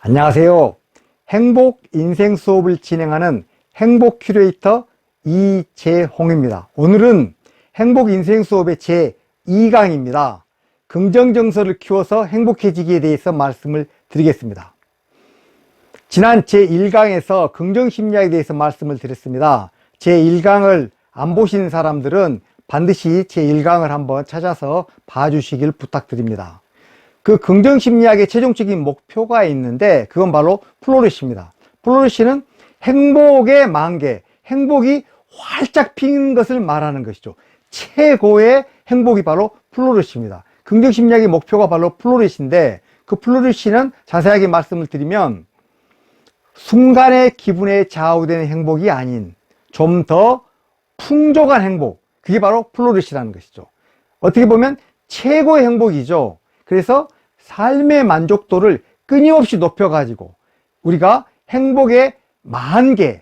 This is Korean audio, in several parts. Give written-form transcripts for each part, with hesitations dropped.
안녕하세요. 행복 인생 수업을 진행하는 행복 큐레이터 이재홍입니다. 오늘은 행복 인생 수업의 제2강입니다. 긍정정서를 키워서 행복해지기에 대해서 말씀을 드리겠습니다. 지난 제1강에서 긍정심리학에 대해서 말씀을 드렸습니다. 제1강을 안 보신 사람들은 반드시 제1강을 한번 찾아서 봐주시길 부탁드립니다. 그 긍정심리학의 최종적인 목표가 있는데 그건 바로 플로리시입니다. 플로리시는 행복의 만개, 행복이 활짝 피는 것을 말하는 것이죠. 최고의 행복이 바로 플로리시입니다. 긍정심리학의 목표가 바로 플로리시인데 그 플로리시는 자세하게 말씀을 드리면 순간의 기분에 좌우되는 행복이 아닌 좀 더 풍족한 행복, 그게 바로 플로리시라는 것이죠. 어떻게 보면 최고의 행복이죠. 그래서 삶의 만족도를 끊임없이 높여가지고 우리가 행복의 만개에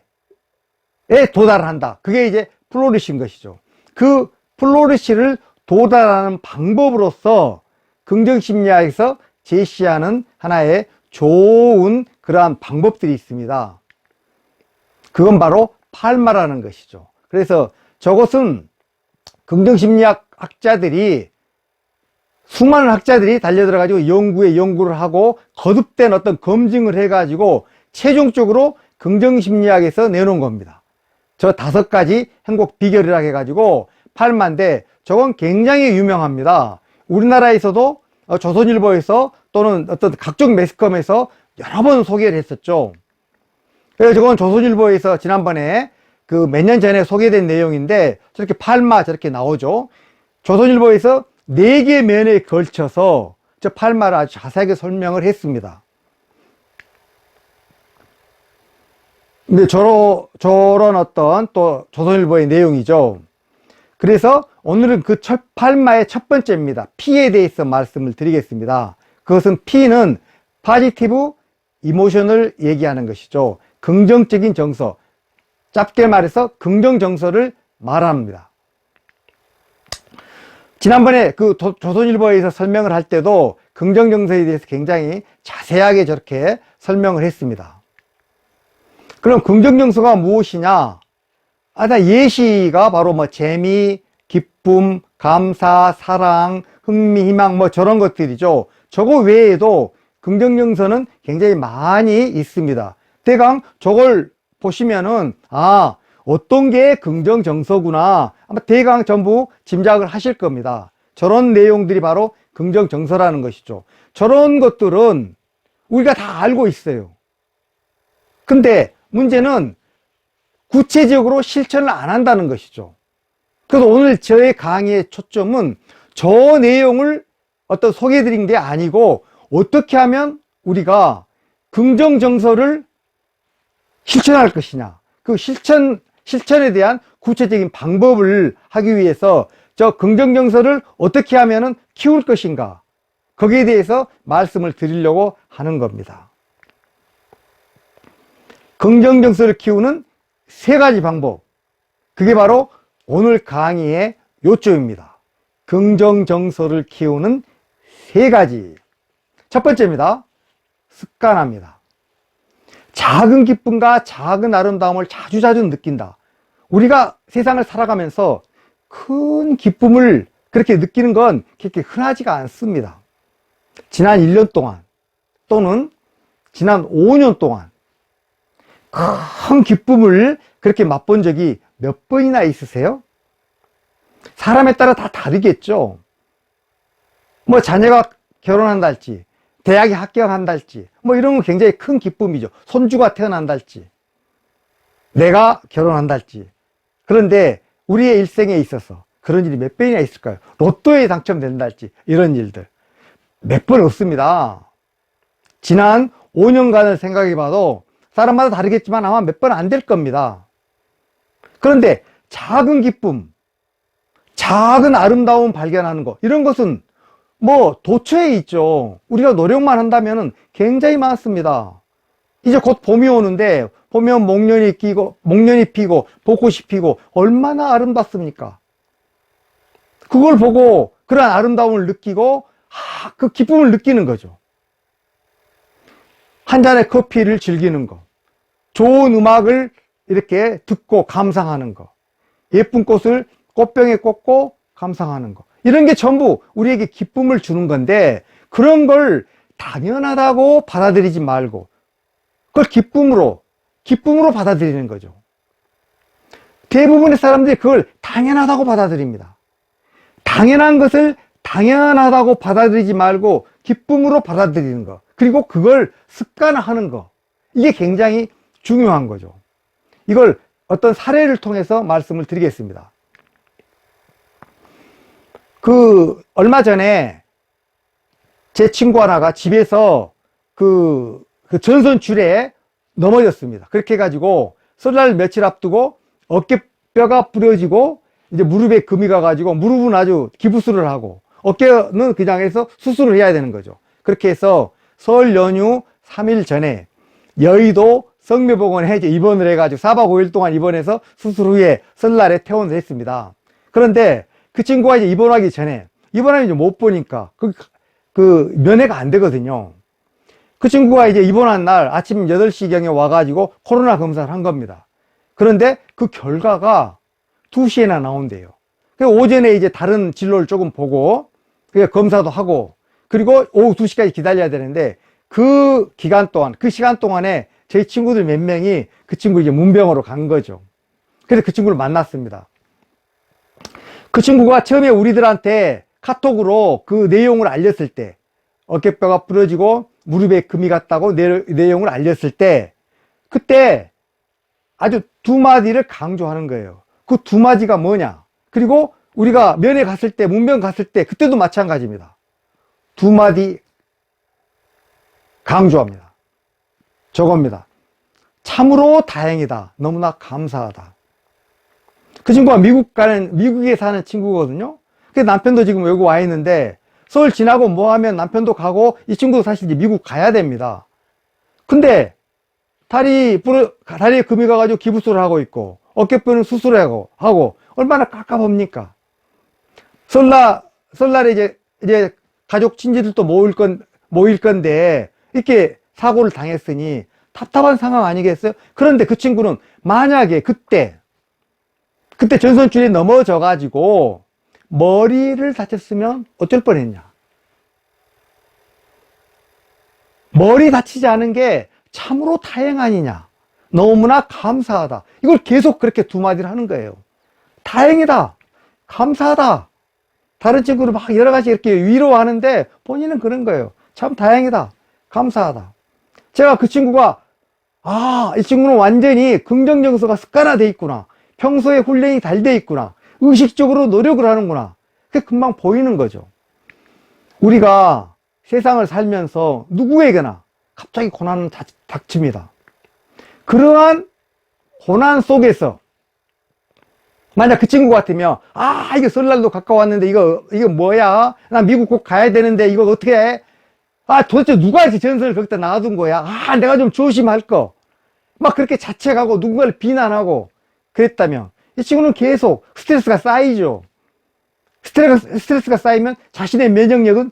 도달한다. 그게 이제 플로리시인 것이죠. 그 플로리시를 도달하는 방법으로서 긍정심리학에서 제시하는 하나의 좋은 그러한 방법들이 있습니다. 그건 바로 팔마라는 것이죠. 그래서 저것은 긍정심리학 학자들이 수많은 학자들이 달려들어가지고 연구를 하고 거듭된 어떤 검증을 해가지고 최종적으로 긍정심리학에서 내놓은 겁니다. 저 5가지 행복 비결이라고 해가지고 팔마인데 저건 굉장히 유명합니다. 우리나라에서도 조선일보에서 또는 어떤 각종 매스컴에서 여러 번 소개를 했었죠. 그래서 저건 조선일보에서 지난번에 그 몇 년 전에 소개된 내용인데 저렇게 팔마 저렇게 나오죠. 조선일보에서 4개 면에 걸쳐서 저 팔마를 아주 자세하게 설명을 했습니다. 근데 저런 어떤 또 조선일보의 내용이죠. 그래서 오늘은 그 팔마의 첫 번째입니다. P에 대해서 말씀을 드리겠습니다. 그것은 P는 포지티브 이모션을 얘기하는 것이죠. 긍정적인 정서, 짧게 말해서 긍정 정서를 말합니다. 지난번에 그 조선일보에서 설명을 할 때도 긍정정서에 대해서 굉장히 자세하게 저렇게 설명을 했습니다. 그럼 긍정정서가 무엇이냐? 예시가 바로 재미, 기쁨, 감사, 사랑, 흥미, 희망 저런 것들이죠. 저거 외에도 긍정정서는 굉장히 많이 있습니다. 대강 저걸 보시면은 어떤 게 긍정정서구나 아마 대강 전부 짐작을 하실 겁니다. 저런 내용들이 바로 긍정정서라는 것이죠. 저런 것들은 우리가 다 알고 있어요. 근데 문제는 구체적으로 실천을 안 한다는 것이죠. 그래서 오늘 저의 강의의 초점은 저 내용을 어떤 소개해 드린 게 아니고 어떻게 하면 우리가 긍정정서를 실천할 것이냐, 그 실천에 대한 구체적인 방법을 하기 위해서 저 긍정정서를 어떻게 하면 키울 것인가, 거기에 대해서 말씀을 드리려고 하는 겁니다. 긍정정서를 키우는 3가지 방법, 그게 바로 오늘 강의의 요점입니다. 긍정정서를 키우는 3가지. 첫 번째입니다. 습관화입니다. 작은 기쁨과 작은 아름다움을 자주자주 느낀다. 우리가 세상을 살아가면서 큰 기쁨을 그렇게 느끼는 건 그렇게 흔하지가 않습니다. 지난 1년 동안 또는 지난 5년 동안 큰 기쁨을 그렇게 맛본 적이 몇 번이나 있으세요? 사람에 따라 다 다르겠죠. 자녀가 결혼한달지, 대학에 합격한달지, 이런 건 굉장히 큰 기쁨이죠. 손주가 태어난달지, 내가 결혼한달지. 그런데 우리의 일생에 있어서 그런 일이 몇 번이나 있을까요? 로또에 당첨된달지, 이런 일들. 몇 번 없습니다. 지난 5년간을 생각해 봐도 사람마다 다르겠지만 아마 몇 번 안 될 겁니다. 그런데 작은 기쁨, 작은 아름다움 발견하는 것, 이런 것은 도처에 있죠. 우리가 노력만 한다면 굉장히 많습니다. 이제 곧 봄이 오는데 보면 목련이 피고 벚꽃이 피고 얼마나 아름답습니까? 그걸 보고 그런 아름다움을 느끼고 그 기쁨을 느끼는 거죠. 한 잔의 커피를 즐기는 거, 좋은 음악을 이렇게 듣고 감상하는 거, 예쁜 꽃을 꽃병에 꽂고 감상하는 거, 이런 게 전부 우리에게 기쁨을 주는 건데, 그런 걸 당연하다고 받아들이지 말고 그걸 기쁨으로 받아들이는 거죠. 대부분의 사람들이 그걸 당연하다고 받아들입니다. 당연한 것을 당연하다고 받아들이지 말고 기쁨으로 받아들이는 거, 그리고 그걸 습관화하는 거, 이게 굉장히 중요한 거죠. 이걸 어떤 사례를 통해서 말씀을 드리겠습니다. 얼마 전에 제 친구 하나가 집에서 그 전선줄에 넘어졌습니다. 그렇게 해가지고 설날 며칠 앞두고 어깨뼈가 부러지고 이제 무릎에 금이 가가지고 무릎은 아주 기부스를 하고 어깨는 그냥 해서 수술을 해야 되는 거죠. 그렇게 해서 설 연휴 3일 전에 여의도 성묘병원에 이제 입원을 해가지고 4박 5일 동안 입원해서 수술 후에 설날에 퇴원을 했습니다. 그런데 그 친구가 이제 입원하기 전에, 입원하면 이제 못 보니까 그 면회가 안 되거든요. 그 친구가 이제 입원한 날 아침 8시경에 와가지고 코로나 검사를 한 겁니다. 그런데 그 결과가 2시에나 나온대요. 그래서 오전에 이제 다른 진료를 조금 보고, 검사도 하고, 그리고 오후 2시까지 기다려야 되는데, 그 기간 동안, 그 시간 동안에 저희 친구들 몇 명이 그 친구 이제 문병으로 간 거죠. 그래서 그 친구를 만났습니다. 그 친구가 처음에 우리들한테 카톡으로 그 내용을 알렸을 때, 어깨뼈가 부러지고 무릎에 금이 갔다고 내용을 알렸을 때, 그때 아주 2마디를 강조하는 거예요. 그 2마디가 뭐냐? 그리고 우리가 면회 갔을 때, 문병 갔을 때, 그때도 마찬가지입니다. 2마디 강조합니다. 저겁니다. 참으로 다행이다. 너무나 감사하다. 그 친구가 미국에 사는 친구거든요. 그래서 남편도 지금 여기 와 있는데, 서울 지나고 뭐 하면 남편도 가고, 이 친구도 사실 이제 미국 가야 됩니다. 근데, 다리에 금이 가가지고 기부술을 하고 있고, 어깨뼈는 수술하고, 얼마나 깝깝합니까? 설날에 이제 가족 친지들도 모일 건데, 이렇게 사고를 당했으니 답답한 상황 아니겠어요? 그런데 그 친구는 만약에 그때 전선줄이 넘어져가지고 머리를 다쳤으면 어쩔 뻔했냐? 머리 다치지 않은 게 참으로 다행 아니냐? 너무나 감사하다. 이걸 계속 그렇게 2마디를 하는 거예요. 다행이다. 감사하다. 다른 친구는 막 여러 가지 이렇게 위로하는데 본인은 그런 거예요. 참 다행이다. 감사하다. 제가 그 친구가, 이 친구는 완전히 긍정정서가 습관화되어 있구나. 평소에 훈련이 잘 되어 있구나. 의식적으로 노력을 하는구나. 그게 금방 보이는 거죠. 우리가 세상을 살면서 누구에게나 갑자기 고난은 닥칩니다. 그러한 고난 속에서 만약 그 친구 같으면, 이거 설날도 가까웠는데 이거 뭐야? 나 미국 꼭 가야 되는데 이거 어떻게 해? 도대체 누가 이렇게 전선을 거기다 놔둔 거야? 내가 좀 조심할 거. 막 그렇게 자책하고 누군가를 비난하고 그랬다면, 이 친구는 계속 스트레스가 쌓이죠. 스트레스가 쌓이면 자신의 면역력은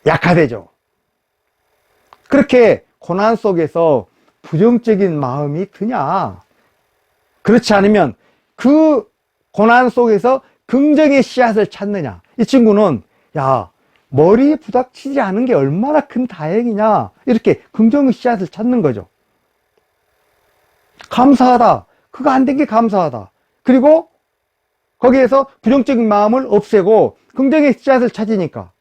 약화되죠. 그렇게 고난 속에서 부정적인 마음이 드냐? 그렇지 않으면 그 고난 속에서 긍정의 씨앗을 찾느냐? 이 친구는, 머리에 부닥치지 않은 게 얼마나 큰 다행이냐? 이렇게 긍정의 씨앗을 찾는 거죠. 감사하다. 그거 안 된 게 감사하다. 그리고 거기에서 부정적인 마음을 없애고 긍정의 씨앗을 찾으니까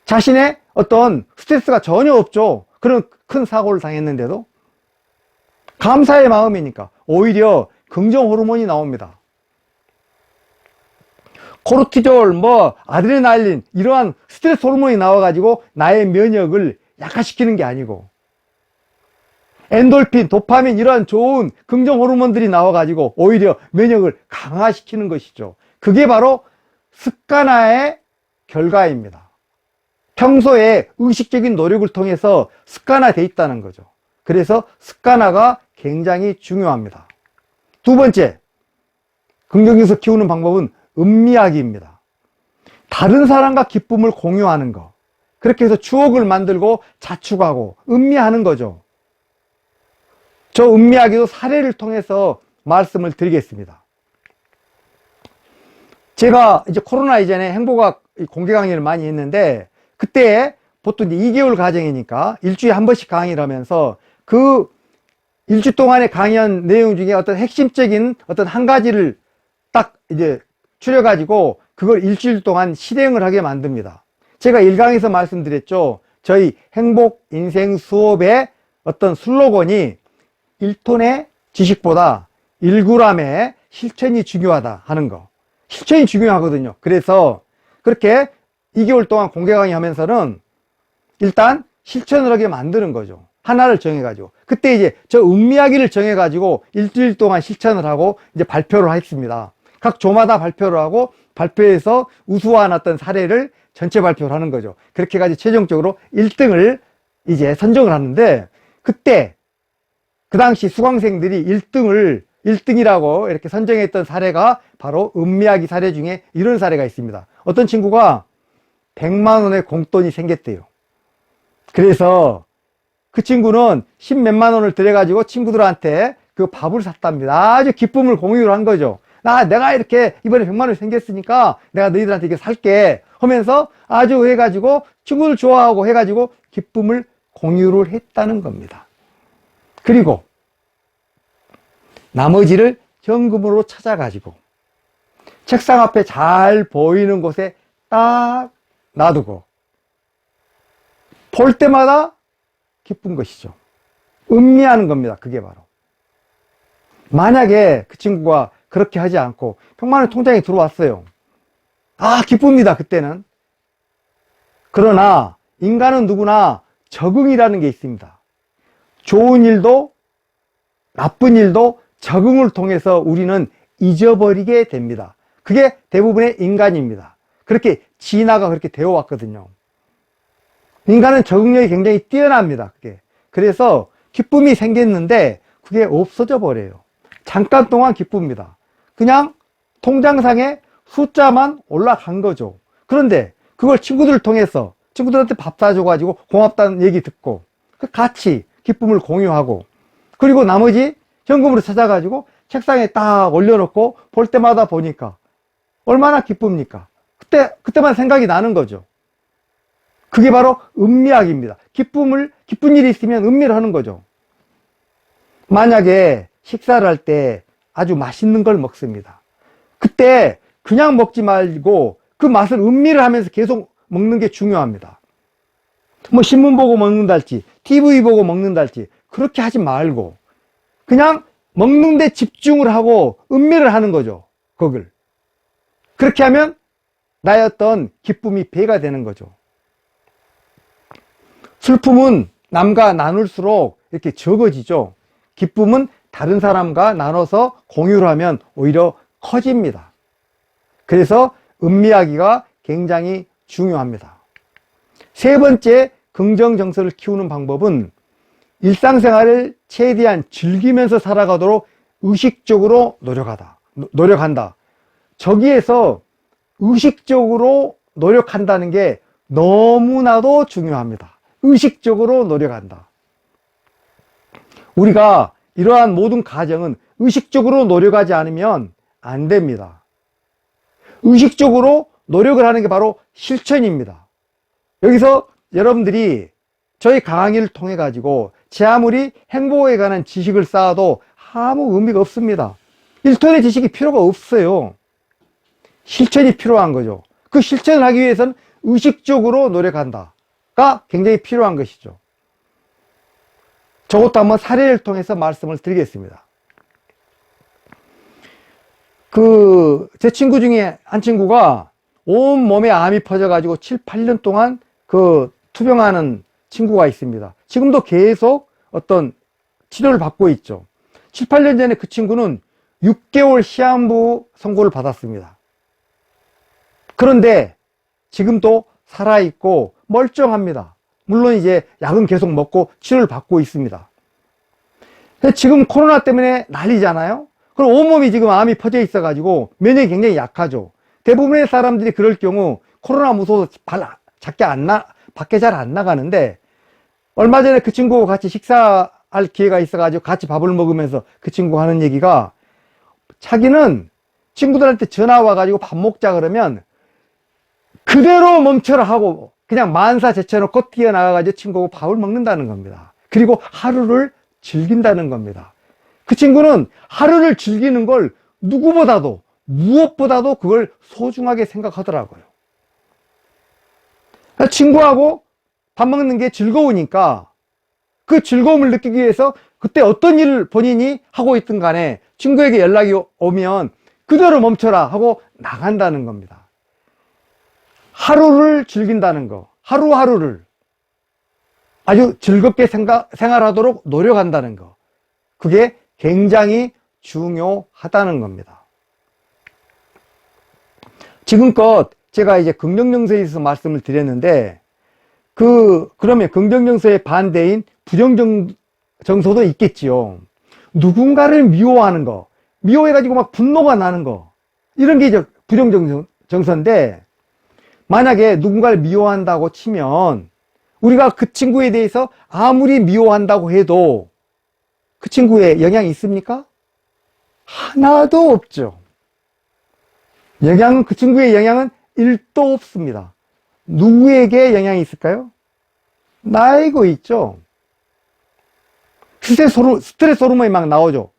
자신의 어떤 스트레스가 전혀 없죠. 그런 큰 사고를 당했는데도 감사의 마음이니까 오히려 긍정 호르몬이 나옵니다. 코르티졸, 아드레날린, 이러한 스트레스 호르몬이 나와가지고 나의 면역을 약화시키는 게 아니고, 엔돌핀, 도파민, 이러한 좋은 긍정 호르몬들이 나와가지고 오히려 면역을 강화시키는 것이죠. 그게 바로 습관화의 결과입니다. 평소에 의식적인 노력을 통해서 습관화되어 있다는 거죠. 그래서 습관화가 굉장히 중요합니다. 2번째, 긍정에서 키우는 방법은 음미하기입니다. 다른 사람과 기쁨을 공유하는 거. 그렇게 해서 추억을 만들고 자축하고 음미하는 거죠. 저 음미하기도 사례를 통해서 말씀을 드리겠습니다. 제가 이제 코로나 이전에 행복학 공개 강의를 많이 했는데, 그때 보통 이제 2개월 과정이니까 일주일에 한 번씩 강의를 하면서 그 일주 동안에 강의한 내용 중에 어떤 핵심적인 어떤 한 가지를 딱 이제 추려가지고 그걸 일주일 동안 실행을 하게 만듭니다. 제가 1강에서 말씀드렸죠. 저희 행복 인생 수업의 어떤 슬로건이 1톤의 지식보다 1g의 실천이 중요하다 하는 거. 실천이 중요하거든요. 그래서 그렇게 2개월 동안 공개 강의 하면서는 일단 실천을 하게 만드는 거죠. 하나를 정해가지고. 그때 이제 저 음미하기를 정해가지고 일주일 동안 실천을 하고 이제 발표를 했습니다. 각 조마다 발표를 하고 발표해서 우수한 어떤 사례를 전체 발표를 하는 거죠. 그렇게 해가지고 최종적으로 1등을 이제 선정을 하는데, 그때 그 당시 수강생들이 1등이라고 이렇게 선정했던 사례가 바로 음미하기 사례 중에 이런 사례가 있습니다. 어떤 친구가 100만 원의 공돈이 생겼대요. 그래서 그 친구는 10몇만 원을 들여가지고 친구들한테 그 밥을 샀답니다. 아주 기쁨을 공유를 한 거죠. 내가 이렇게 이번에 100만 원이 생겼으니까 내가 너희들한테 이게 살게 하면서 아주 해가지고 친구들 좋아하고 해가지고 기쁨을 공유를 했다는 겁니다. 그리고 나머지를 현금으로 찾아가지고 책상 앞에 잘 보이는 곳에 딱 놔두고 볼 때마다 기쁜 것이죠. 음미하는 겁니다. 그게 바로. 만약에 그 친구가 그렇게 하지 않고 100만 원 통장에 들어왔어요. 기쁩니다. 그때는. 그러나 인간은 누구나 적응이라는 게 있습니다. 좋은 일도 나쁜 일도 적응을 통해서 우리는 잊어버리게 됩니다. 그게 대부분의 인간입니다. 그렇게 진화가 그렇게 되어 왔거든요. 인간은 적응력이 굉장히 뛰어납니다. 그게. 그래서 기쁨이 생겼는데 그게 없어져 버려요. 잠깐 동안 기쁩니다. 그냥 통장상에 숫자만 올라간 거죠. 그런데 그걸 친구들을 통해서 친구들한테 밥 사줘가지고 고맙다는 얘기 듣고 같이 기쁨을 공유하고, 그리고 나머지 현금으로 찾아가지고 책상에 딱 올려놓고 볼 때마다 보니까 얼마나 기쁩니까? 그때만 생각이 나는 거죠. 그게 바로 음미학입니다. 기쁜 일이 있으면 음미를 하는 거죠. 만약에 식사를 할 때 아주 맛있는 걸 먹습니다. 그때 그냥 먹지 말고 그 맛을 음미를 하면서 계속 먹는 게 중요합니다. 뭐 신문 보고 먹는달지 TV 보고 먹는달지 그렇게 하지 말고 그냥 먹는 데 집중을 하고 음미를 하는 거죠. 그걸. 그렇게 하면 나의 어떤 기쁨이 배가 되는 거죠. 슬픔은 남과 나눌수록 이렇게 적어지죠. 기쁨은 다른 사람과 나눠서 공유를 하면 오히려 커집니다. 그래서 음미하기가 굉장히 중요합니다. 세 번째 긍정정서를 키우는 방법은 일상생활을 최대한 즐기면서 살아가도록 의식적으로 노력한다. 저기에서 의식적으로 노력한다는 게 너무나도 중요합니다. 의식적으로 노력한다. 우리가 이러한 모든 과정은 의식적으로 노력하지 않으면 안 됩니다. 의식적으로 노력을 하는 게 바로 실천입니다. 여기서 여러분들이 저희 강의를 통해 가지고 제 아무리 행복에 관한 지식을 쌓아도 아무 의미가 없습니다. 1톤의 지식이 필요가 없어요. 실천이 필요한 거죠. 그 실천을 하기 위해서는 의식적으로 노력한다가 굉장히 필요한 것이죠. 저것도 한번 사례를 통해서 말씀을 드리겠습니다. 제 친구 중에 한 친구가 온몸에 암이 퍼져가지고 7, 8년 동안 투병하는 친구가 있습니다. 지금도 계속 어떤 치료를 받고 있죠. 7, 8년 전에 그 친구는 6개월 시한부 선고를 받았습니다. 그런데 지금도 살아있고 멀쩡합니다. 물론 이제 약은 계속 먹고 치료를 받고 있습니다. 지금 코로나 때문에 난리잖아요. 그럼 온몸이 지금 암이 퍼져 있어가지고 면역이 굉장히 약하죠. 대부분의 사람들이 그럴 경우 코로나 무서워서 밖에 잘 안 나가는데, 얼마 전에 그 친구하고 같이 식사할 기회가 있어가지고 같이 밥을 먹으면서 그 친구가 하는 얘기가, 자기는 친구들한테 전화 와가지고 밥 먹자 그러면 그대로 멈춰라 하고 그냥 만사 제쳐놓고 뛰어나가가지고 친구하고 밥을 먹는다는 겁니다. 그리고 하루를 즐긴다는 겁니다. 그 친구는 하루를 즐기는 걸 누구보다도, 무엇보다도 그걸 소중하게 생각하더라고요. 친구하고 밥 먹는 게 즐거우니까 그 즐거움을 느끼기 위해서 그때 어떤 일을 본인이 하고 있든 간에 친구에게 연락이 오면 그대로 멈춰라 하고 나간다는 겁니다. 하루를 즐긴다는 거, 하루하루를 아주 즐겁게 생활하도록 노력한다는 거, 그게 굉장히 중요하다는 겁니다. 지금껏 제가 이제 긍정정서에 있어서 말씀을 드렸는데, 그러면 긍정정서의 반대인 부정정서도 있겠지요. 누군가를 미워하는 거, 미워해가지고 막 분노가 나는 거, 이런 게 이제 부정정서인데, 만약에 누군가를 미워한다고 치면, 우리가 그 친구에 대해서 아무리 미워한다고 해도 그 친구에 영향이 있습니까? 하나도 없죠. 그 친구의 영향은 1도 없습니다. 누구에게 영향이 있을까요? 나에게 있죠. 스트레스 호르몬이 막 나오죠.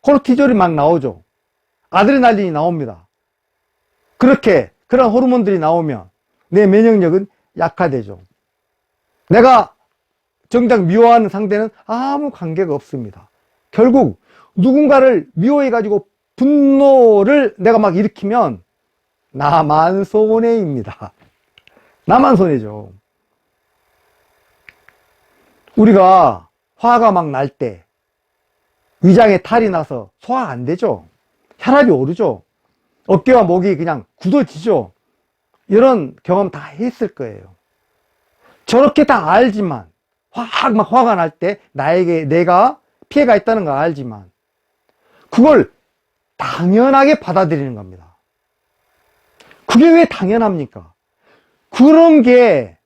코르티졸이 막 나오죠. 아드레날린이 나옵니다. 그런 호르몬들이 나오면 내 면역력은 약화되죠. 내가 정작 미워하는 상대는 아무 관계가 없습니다. 결국 누군가를 미워해가지고 분노를 내가 막 일으키면 나만 손해입니다. 나만 손해죠. 우리가 화가 막 날 때 위장에 탈이 나서 소화 안 되죠. 혈압이 오르죠. 어깨와 목이 그냥 굳어지죠. 이런 경험 다 했을 거예요. 저렇게 다 알지만, 막 화가 날 때 내가 피해가 있다는 걸 알지만, 그걸 당연하게 받아들이는 겁니다. 그게 왜 당연합니까? 그런 게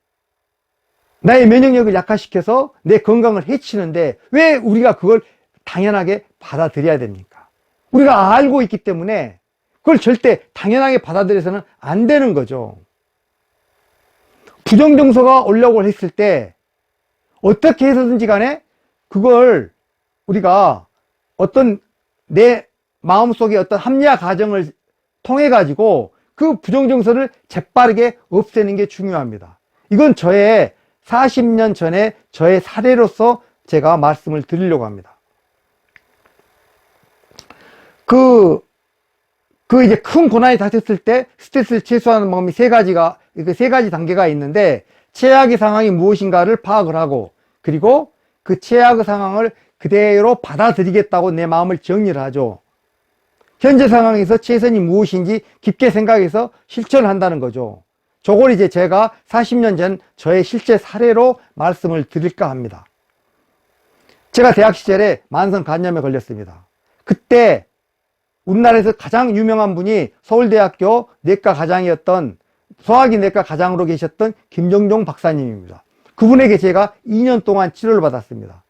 나의 면역력을 약화시켜서 내 건강을 해치는데 왜 우리가 그걸 당연하게 받아들여야 됩니까? 우리가 알고 있기 때문에 그걸 절대 당연하게 받아들여서는 안 되는 거죠. 부정정서가 오려고 했을 때 어떻게 해서든지 간에 그걸 우리가 어떤 내 마음속에 어떤 합리화 과정을 통해 가지고 그 부정정서를 재빠르게 없애는 게 중요합니다. 이건 저의 40년 전에 저의 사례로서 제가 말씀을 드리려고 합니다. 이제 큰 고난이 닥쳤을 때 스트레스를 최소화하는 방법이 세 가지 단계가 있는데, 최악의 상황이 무엇인가를 파악을 하고, 그리고 그 최악의 상황을 그대로 받아들이겠다고 내 마음을 정리를 하죠. 현재 상황에서 최선이 무엇인지 깊게 생각해서 실천을 한다는 거죠. 저걸 이제 제가 40년 전 저의 실제 사례로 말씀을 드릴까 합니다. 제가 대학 시절에 만성간염에 걸렸습니다. 그때 우리나라에서 가장 유명한 분이 서울대학교 내과 과장이었던, 소화기 내과 과장으로 계셨던 김정종 박사님입니다. 그분에게 제가 2년 동안 치료를 받았습니다.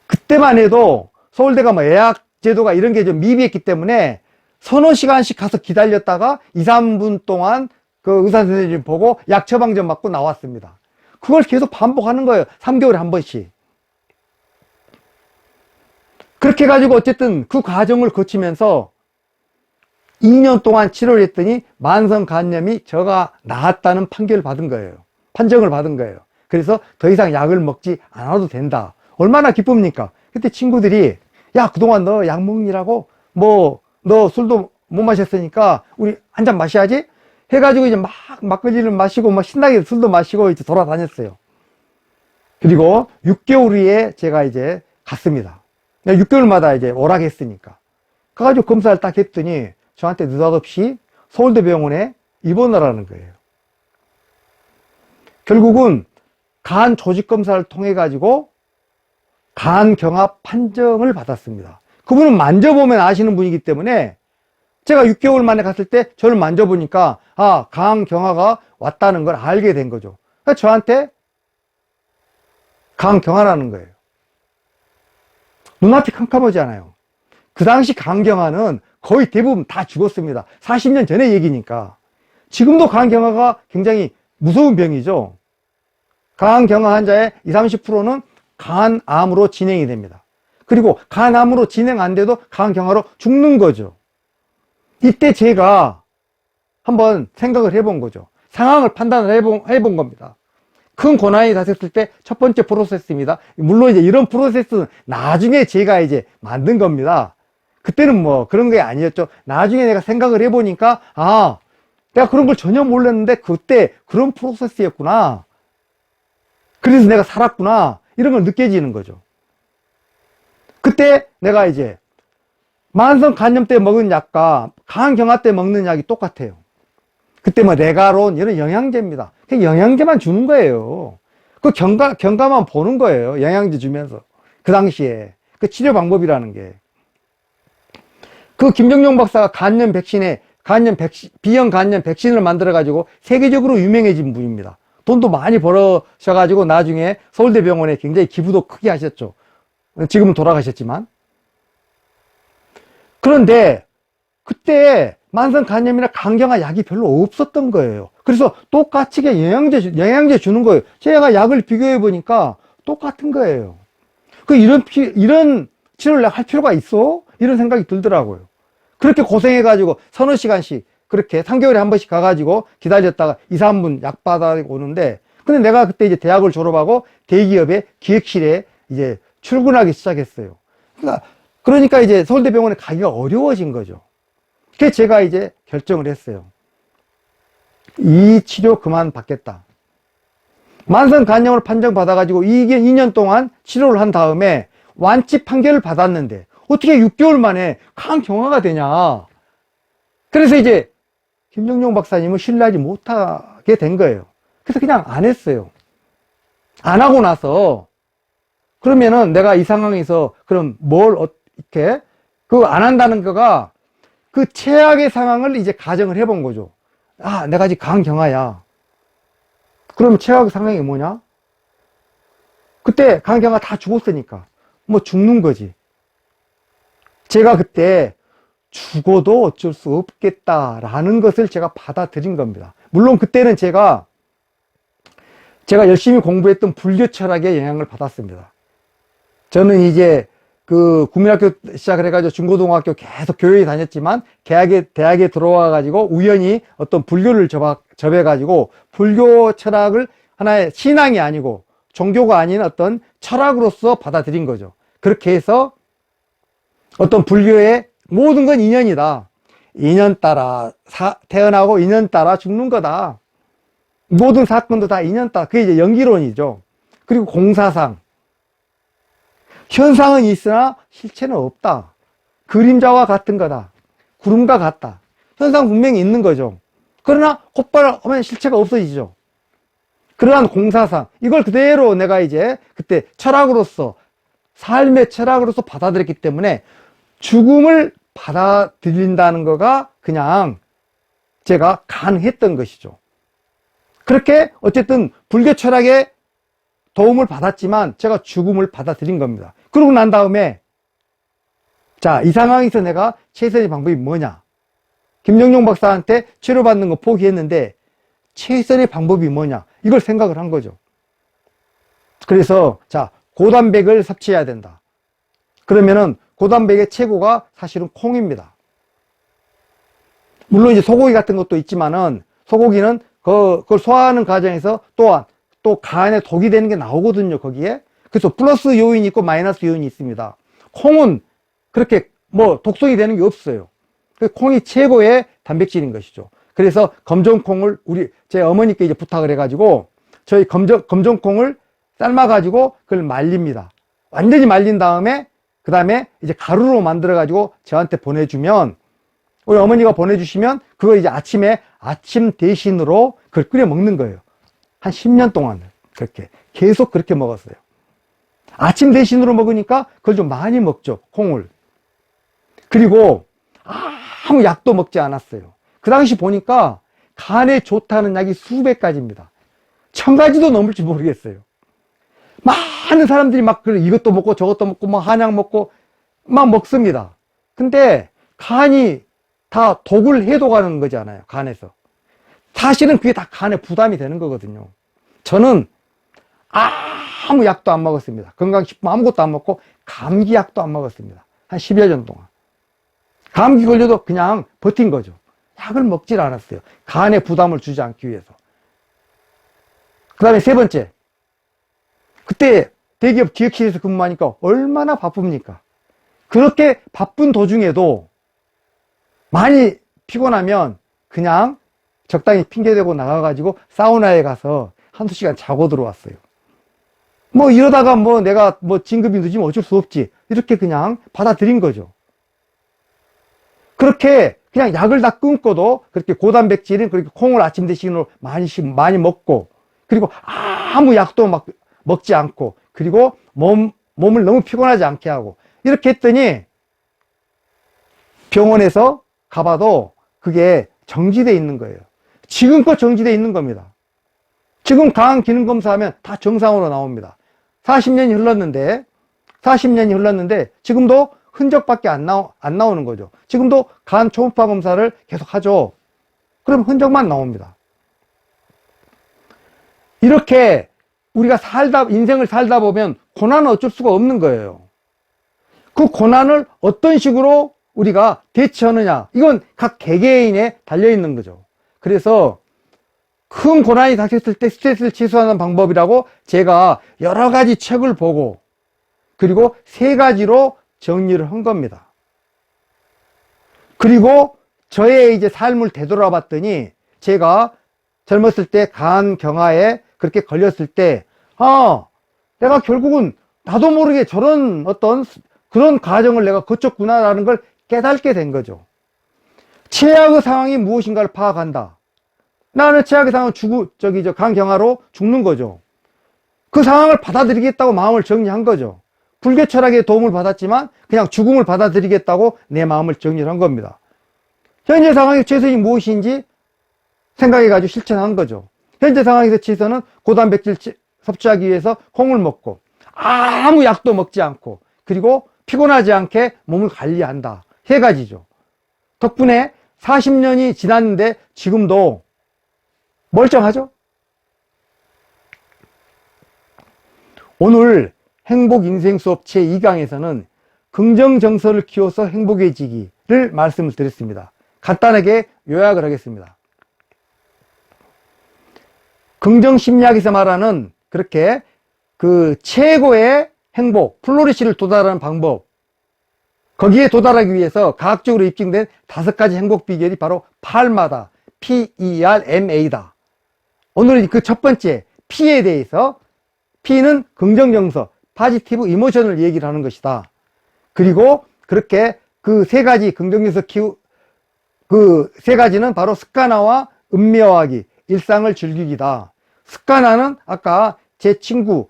그때만 해도 서울대가 예약 제도가 이런 게 좀 미비했기 때문에 서너 시간씩 가서 기다렸다가 2, 3분 동안 그 의사 선생님 보고 약 처방전 맞고 나왔습니다. 그걸 계속 반복하는 거예요. 3개월에 한 번씩. 그렇게 해가지고 어쨌든 그 과정을 거치면서 2년 동안 치료를 했더니 만성간염이 저가 나았다는 판정을 받은 거예요. 그래서 더 이상 약을 먹지 않아도 된다. 얼마나 기쁩니까? 그때 친구들이, 야, 그동안 너 약 먹느라고 너 술도 못 마셨으니까 우리 한 잔 마셔야지 해가지고 이제 막걸리를 마시고 신나게 술도 마시고 이제 돌아다녔어요. 그리고 6개월 후에 제가 이제 갔습니다. 6개월마다 이제 오락했으니까. 가가지고 검사를 딱 했더니 저한테 느닷없이 서울대병원에 입원하라는 거예요. 결국은 간 조직 검사를 통해 가지고 간 경합 판정을 받았습니다. 그분은 만져보면 아시는 분이기 때문에 제가 6개월 만에 갔을 때 저를 만져보니까 간 경화가 왔다는 걸 알게 된 거죠. 그러니까 저한테 강경하라는 거예요. 눈앞이 캄캄하잖아요. 그 당시 강경화는 거의 대부분 다 죽었습니다. 40년 전의 얘기니까. 지금도 강경화가 굉장히 무서운 병이죠. 강경화 환자의 20, 30%는 간암으로 진행이 됩니다. 그리고 간암으로 진행 안 돼도 강경화로 죽는 거죠. 이때 제가 한번 생각을 해본 거죠. 상황을 판단을 해본 겁니다. 큰 고난이 닥쳤을 때 첫 번째 프로세스입니다. 물론 이제 이런 프로세스는 나중에 제가 이제 만든 겁니다. 그때는 뭐 그런 게 아니었죠. 나중에 내가 생각을 해보니까, 아, 내가 그런 걸 전혀 몰랐는데 그때 그런 프로세스였구나. 그래서 내가 살았구나. 이런 걸 느껴지는 거죠. 그때 내가 이제 만성 간염 때 먹은 약과 간경화 때 먹는 약이 똑같아요. 그때 뭐 레가론 이런 영양제입니다. 그냥 영양제만 주는 거예요. 그 경과만 보는 거예요. 영양제 주면서. 그 당시에. 그 치료 방법이라는 게. 그 김정용 박사가 B형 간염 백신을 만들어가지고 세계적으로 유명해진 분입니다. 돈도 많이 벌으셔가지고 나중에 서울대병원에 굉장히 기부도 크게 하셨죠. 지금은 돌아가셨지만. 그런데 그때 만성 간염이나 간경화 약이 별로 없었던 거예요. 그래서 똑같이 영양제 주는 거예요. 제가 약을 비교해 보니까 똑같은 거예요. 이런 치료를 내가 할 필요가 있어? 이런 생각이 들더라고요. 그렇게 고생해가지고 서너 시간씩 그렇게 3개월에 한 번씩 가가지고 기다렸다가 2, 3분 약 받아 오는데, 근데 내가 그때 이제 대학을 졸업하고 대기업의 기획실에 이제 출근하기 시작했어요. 그러니까 이제 서울대병원에 가기가 어려워진 거죠. 그래서 제가 이제 결정을 했어요. 이 치료 그만 받겠다. 만성 간염을 판정받아가지고 2년 동안 치료를 한 다음에 완치 판결을 받았는데 어떻게 6개월 만에 강경화가 되냐. 그래서 이제 김정용 박사님을 신뢰하지 못하게 된 거예요. 그래서 그냥 안 했어요. 안 하고 나서 그러면은 내가 이 상황에서 그럼 뭘 어떻게 그거 안 한다는 거가 그 최악의 상황을 이제 가정을 해본 거죠. 아, 내가 지금 강경화야. 그럼 최악의 상황이 뭐냐? 그때 강경화 다 죽었으니까 뭐 죽는 거지. 제가 그때 죽어도 어쩔 수 없겠다라는 것을 제가 받아들인 겁니다. 물론 그때는 제가 열심히 공부했던 불교 철학의 영향을 받았습니다. 저는 이제 그 국민학교 시작을 해가지고 중고등학교 계속 교회에 다녔지만 대학에 들어와가지고 우연히 어떤 불교를 접해가지고 불교 철학을 하나의 신앙이 아니고 종교가 아닌 어떤 철학으로서 받아들인 거죠. 그렇게 해서 어떤 불교의 모든 건 인연이다. 인연 따라 태어나고 인연 따라 죽는 거다. 모든 사건도 다 인연 따라. 그게 이제 연기론이죠. 그리고 공사상. 현상은 있으나 실체는 없다. 그림자와 같은 거다. 구름과 같다. 현상 분명히 있는 거죠. 그러나 곧바로 하면 실체가 없어지죠. 그러한 공사상. 이걸 그대로 내가 이제 그때 철학으로서, 삶의 철학으로서 받아들였기 때문에 죽음을 받아들인다는 거가 그냥 제가 가능했던 것이죠. 그렇게 어쨌든 불교 철학의 도움을 받았지만 제가 죽음을 받아들인 겁니다. 그러고 난 다음에 자, 이 상황에서 내가 최선의 방법이 뭐냐? 김정용 박사한테 치료받는 거 포기했는데 최선의 방법이 뭐냐? 이걸 생각을 한 거죠. 그래서 자, 고단백을 섭취해야 된다. 그러면은 고단백의 최고가 사실은 콩입니다. 물론 이제 소고기 같은 것도 있지만은 소고기는 그걸 소화하는 과정에서 또한 또 간에 독이 되는 게 나오거든요, 거기에. 그래서 플러스 요인이 있고 마이너스 요인이 있습니다. 콩은 그렇게 뭐 독성이 되는 게 없어요. 콩이 최고의 단백질인 것이죠. 그래서 검정콩을 제 어머니께 이제 부탁을 해가지고 저희 검정콩을 삶아가지고 그걸 말립니다. 완전히 말린 다음에 그 다음에 이제 가루로 만들어가지고 저한테 보내주면 우리 어머니가 보내주시면 그걸 이제 아침 대신으로 그걸 끓여 먹는 거예요. 한 10년 동안 그렇게 계속 그렇게 먹었어요. 아침 대신으로 먹으니까 그걸 좀 많이 먹죠, 콩을. 그리고 아무 약도 먹지 않았어요. 그 당시 보니까 간에 좋다는 약이 수백 가지입니다. 1000가지도 넘을지 모르겠어요. 많은 사람들이 막 이것도 먹고 저것도 먹고 막 한약 먹고 막 먹습니다. 근데 간이 다 독을 해독하는 거잖아요. 간에서. 사실은 그게 다 간에 부담이 되는 거거든요. 저는 아무 약도 안 먹었습니다. 건강식품 아무것도 안 먹고 감기약도 안 먹었습니다. 한 10여 년 동안. 감기 걸려도 그냥 버틴 거죠. 약을 먹질 않았어요. 간에 부담을 주지 않기 위해서. 그 다음에 세 번째. 그때 대기업 기획실에서 근무하니까 얼마나 바쁩니까? 그렇게 바쁜 도중에도 많이 피곤하면 그냥 적당히 핑계대고 나가가지고 사우나에 가서 한두 시간 자고 들어왔어요. 뭐 이러다가 뭐 내가 뭐 진급이 늦으면 어쩔 수 없지. 이렇게 그냥 받아들인 거죠. 그렇게 그냥 약을 다 끊고도 그렇게 고단백질인 그렇게 콩을 아침 대신으로 많이 먹고, 그리고 아무 약도 막 먹지 않고, 그리고 몸을 너무 피곤하지 않게 하고, 이렇게 했더니 병원에서 가봐도 그게 정지되어 있는 거예요. 지금껏 정지되어 있는 겁니다. 지금 간 기능 검사하면 다 정상으로 나옵니다. 40년이 흘렀는데 지금도 흔적밖에 안 나오는 거죠. 지금도 간 초음파 검사를 계속 하죠. 그럼 흔적만 나옵니다. 이렇게 우리가 인생을 살다 보면 고난은 어쩔 수가 없는 거예요. 그 고난을 어떤 식으로 우리가 대처하느냐, 이건 각 개개인에 달려있는 거죠. 그래서 큰 고난이 닥쳤을 때 스트레스를 최소화하는 방법이라고 제가 여러 가지 책을 보고, 그리고 3가지로 정리를 한 겁니다. 그리고 저의 이제 삶을 되돌아 봤더니, 제가 젊었을 때 간 경화에 그렇게 걸렸을 때, 내가 결국은 나도 모르게 저런 어떤 그런 과정을 내가 거쳤구나라는 걸 깨닫게 된 거죠. 최악의 상황이 무엇인가를 파악한다. 나는 최악의 상황은 간 경화로 죽는 거죠. 그 상황을 받아들이겠다고 마음을 정리한 거죠. 불교 철학의 도움을 받았지만 그냥 죽음을 받아들이겠다고 내 마음을 정리를 한 겁니다. 현재 상황의 최선이 무엇인지 생각해가지고 실천한 거죠. 현재 상황에서 최선은 고단백질 섭취하기 위해서 콩을 먹고, 아무 약도 먹지 않고, 그리고 피곤하지 않게 몸을 관리한다. 3가지죠. 덕분에 40년이 지났는데 지금도 멀쩡하죠? 오늘 행복 인생 수업 제2강에서는 긍정정서를 키워서 행복해지기를 말씀을 드렸습니다. 간단하게 요약을 하겠습니다. 긍정심리학에서 말하는 그렇게 그 최고의 행복, 플로리시를 도달하는 방법, 거기에 도달하기 위해서 과학적으로 입증된 5가지 행복 비결이 바로 PARMA다. PERMA다. 오늘은 그 첫 번째 P에 대해서, P는 긍정정서, 파지티브 이모션을 얘기를 하는 것이다. 그리고 그렇게 그 3가지 긍정정서 그 3가지는 바로 습관화와 음미화하기, 일상을 즐기기다. 습관화는 아까 제 친구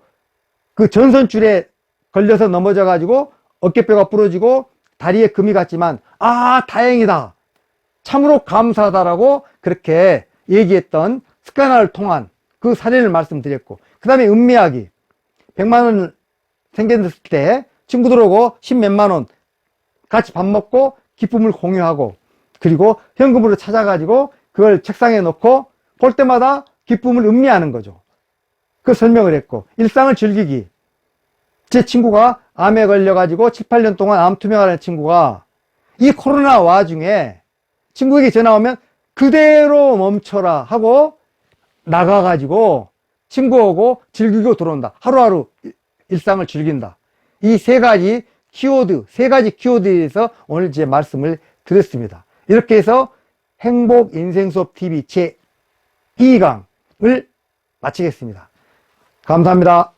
그 전선줄에 걸려서 넘어져 가지고 어깨뼈가 부러지고 다리에 금이 갔지만 다행이다, 참으로 감사하다라고 그렇게 얘기했던 습관화를 통한 그 사례를 말씀드렸고, 그 다음에 음미하기, 100만원 생겼을 때 친구들하고 10몇만원 같이 밥 먹고 기쁨을 공유하고, 그리고 현금으로 찾아가지고 그걸 책상에 놓고 볼 때마다 기쁨을 음미하는 거죠. 그 설명을 했고, 일상을 즐기기, 제 친구가 암에 걸려가지고 7, 8년 동안 암 투병하는 친구가 이 코로나 와중에 친구에게 전화 오면 그대로 멈춰라 하고 나가가지고 친구하고 즐기고 들어온다. 하루하루 일상을 즐긴다. 이 3가지 키워드에 대해서 오늘 제 말씀을 드렸습니다. 이렇게 해서 행복 인생 수업 TV 제 2강을 마치겠습니다. 감사합니다.